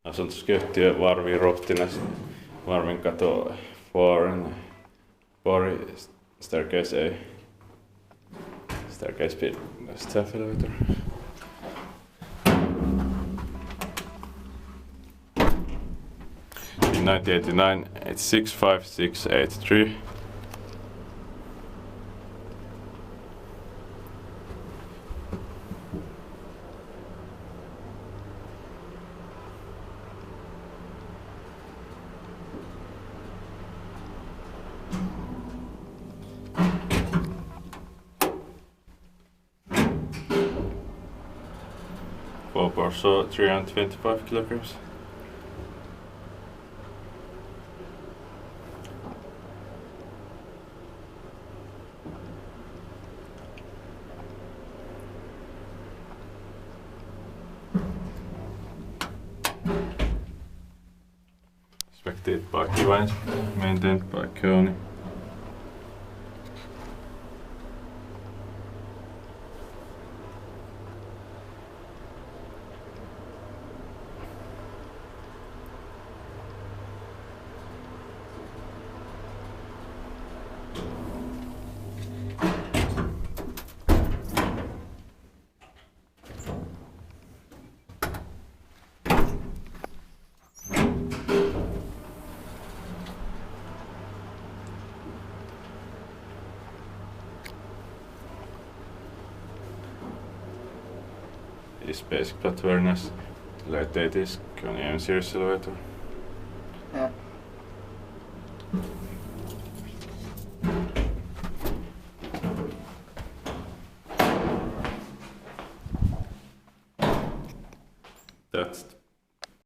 Asutusyhtiö Varvi Ruhtinas, Varvinkatu, Pori, staircase A. Staircase B, staff elevator. In 1989, it's 65683. So 325 kilograms. Inspected by Kone, maintained by Kone. Is basic flatwareness. Light 80s, Kone M series elevator. Yeah.